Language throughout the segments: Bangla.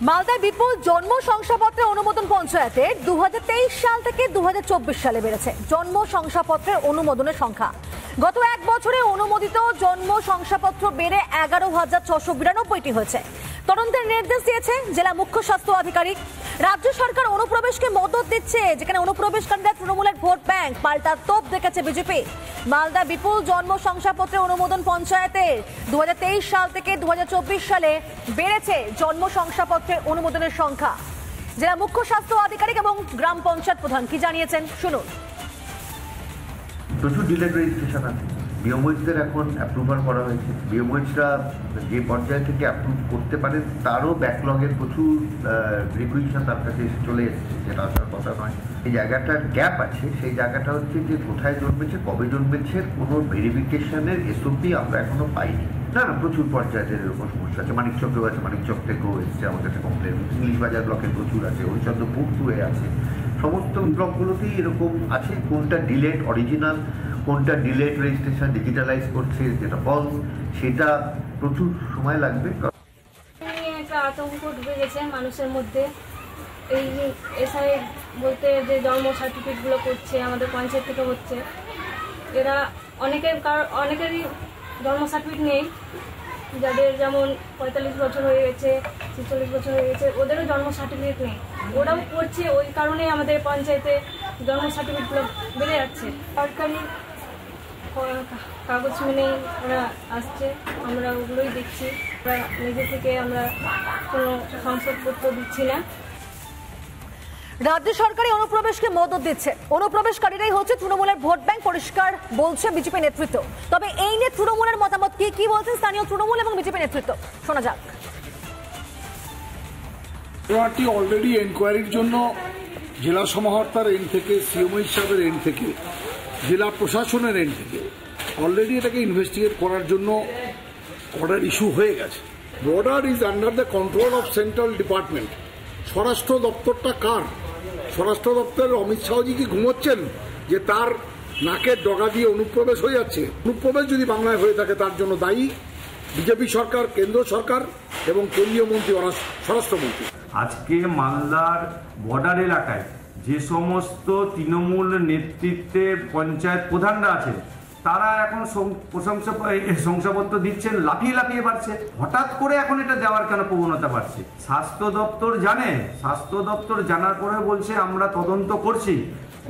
মালদায় বিপুল জন্ম শংসাপত্রের অনুমোদন পঞ্চায়েতের 2023 সাল থেকে 2024 সালে বেড়েছে জন্ম শংসাপত্রের অনুমোদনের সংখ্যা। গত এক বছরে অনুমোদিত জন্ম শংসাপত্র বেড়ে 11,692টি হয়েছে। তদন্তের নির্দেশ দিয়েছে জেলা মুখ্য স্বাস্থ্য আধিকারিক। রাজ্য সরকার অনুপ্রবেশকে মদত দিচ্ছে, যেখানে অনুপ্রবেশকারীরা তৃণমূলের ভোট ব্যাংক, পাল্টা তোপ দেখেছে বিজেপি। মালদা বিপুল জন্ম শংসাপত্রের অনুমোদন পঞ্চায়েতের 2023 সাল থেকে 2024 সালে বেড়েছে জন্ম শংসাপত্রের অনুমোদনের সংখ্যা। জেলা মুখ্য স্বাস্থ্য আধিকারিক এবং গ্রাম পঞ্চায়েত প্রধান কি জানিয়েছেন শুনুন। প্রচুর ডিলেড রেজিস্ট্রেশন আছে, বিওমোইজদের এখন অ্যাপ্রুভাল করা হয়েছে। বিওমোইজরা যে পর্যায় থেকে অ্যাপ্রুভ করতে পারেন তারও ব্যাকলগের প্রচুর রিকুইশন তার কাছে এসে চলে এসেছে, যেটা আসার কথা নয়। এই জায়গাটার গ্যাপ আছে, সেই জায়গাটা হচ্ছে যে কোথায় জন্মেছে, কবে জন্মেছে, কোনো ভেরিফিকেশনের এসওপি আমরা এখনো পাইনি। না প্রচুর পর্যায়ের এরকম সমস্যা আছে। মানিকচকেও আছে, মানিকচক থেকেও এসছে আমাদের কাছে কমপ্লেন। ইংলিশ বাজার ব্লকে প্রচুর আছে, হরিচন্দ্রপুর টুয়ে আছে, সমস্ত ব্লকগুলোতেই এরকম আছে। কোনটা ডিলেট অরিজিনাল, কোনটা ডিলেট রেজিস্ট্রেশন ডিজিটালাইজ করছে যেটা ফলস, সেটা প্রচুর সময় লাগবে। একটা আতঙ্ক ঢুকে গেছে মানুষের মধ্যে। এই এসআই বলতে যে জন্ম সার্টিফিকেটগুলো করছে আমাদের পঞ্চায়েত থেকে হচ্ছে, এরা অনেকেরই জন্ম সার্টিফিকেট নেই। যাদের যেমন 45 বছর হয়ে গেছে, 46 বছর হয়ে গেছে, ওদেরও জন্ম সার্টিফিকেট নেই। ওরাও করছে, ওই কারণেই আমাদের পঞ্চায়েতে জন্ম সার্টিফিকেটগুলো বেড়ে যাচ্ছে। সরকারি কাগজ মেনেই ওরা আসছে, আমরা ওগুলোই দেখছি। ওরা নিজে থেকে আমরা কোনো সংসদপত্র দিচ্ছি না। রাজ্য সরকার অনুপ্রবেশকে মদত দিচ্ছে, অনুপ্রবেশকারীরাই হচ্ছে তৃণমূলের ভোট ব্যাংক, পরিষ্কার বলছে বিজেপি নেতৃত্ব। তবে এই নিয়ে তৃণমূলের মতামত কি বলছেন স্থানীয় তৃণমূল এবং বিজেপি নেতৃত্ব, শোনা যাক। অলরেডি এনকোয়ারির জন্য জেলা সমাহর্তার এন্ড থেকে, সিএমও সাহেবের এন্ড থেকে, জেলা প্রশাসনের এন্ড থেকে অলরেডি এটাকে ইনভেস্টিগেট করার জন্য অর্ডার ইস্যু হয়ে গেছে। Border is under the control of central department. স্বরাষ্ট্র দপ্তরটা কার? স্বরাষ্ট্র দপ্তরের অমিত শাহজি কি ঘুমোচ্ছেন যে তার নাকের ডগা দিয়ে অনুপ্রবেশ হয়ে যাচ্ছে? অনুপ্রবেশ যদি বাংলায় হয়ে থাকে তার জন্য দায়ী বিজেপি সরকার, কেন্দ্র সরকার এবং কেন্দ্রীয় মন্ত্রী স্বরাষ্ট্রমন্ত্রী। আজকে মালদার বর্ডার এলাকায় যে সমস্ত তৃণমূল নেতৃত্বে পঞ্চায়েত প্রধানরা আছে, তারা এখন শংসাপত্র দিচ্ছেন, লাফিয়ে লাফিয়ে বাড়ছে। হঠাৎ করে এখন এটা দেওয়ার কেন প্রবণতা বাড়ছে? স্বাস্থ্য দপ্তর জানে, স্বাস্থ্য দপ্তর জানার পরে বলছে আমরা তদন্ত করছি,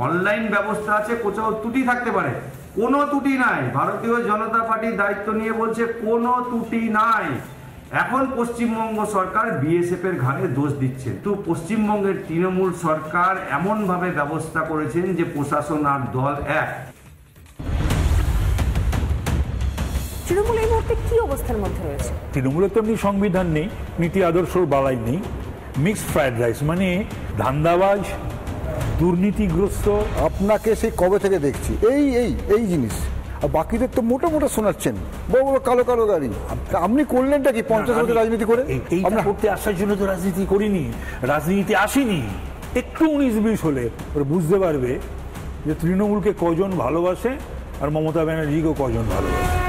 অনলাইন ব্যবস্থা আছে, কোথাও ত্রুটি থাকতে পারে। কোনো ত্রুটি নাই। ভারতীয় জনতা পার্টি দায়িত্ব নিয়ে বলছে কোনো ত্রুটি নাই। এখন পশ্চিমবঙ্গ সরকার বিএসএফ এর ঘাড়ে দোষ দিচ্ছে। তো পশ্চিমবঙ্গের তৃণমূল সরকার এমনভাবে ব্যবস্থা করেছেন যে প্রশাসন আর দল এক। তৃণমূল এই মুহূর্তে কি অবস্থার মধ্যে রয়েছে? তৃণমূলের তো এমনি সংবিধান নেই, নীতি আদর্শর বালাই নেই, মিক্সড ফ্রাইড রাইস, মানে ধান্দাবাজ, দুর্নীতিগ্রস্ত। আপনাকে সেই কবে থেকে দেখছি এই এই এই জিনিস, আর বাকিদের তো মোটা মোটা শোনাচ্ছেন, বড় বড় কালো কালো গাড়ি। আপনি করলেনটা কি 50 বছর রাজনীতি করে? আমরা করতে আসার জন্য তো রাজনীতি করিনি, রাজনীতি আসিনি। একটু 19-20 হলে ওরা বুঝতে পারবে যে তৃণমূলকে কজন ভালোবাসে আর মমতা ব্যানার্জিকেও কজন ভালোবাসে।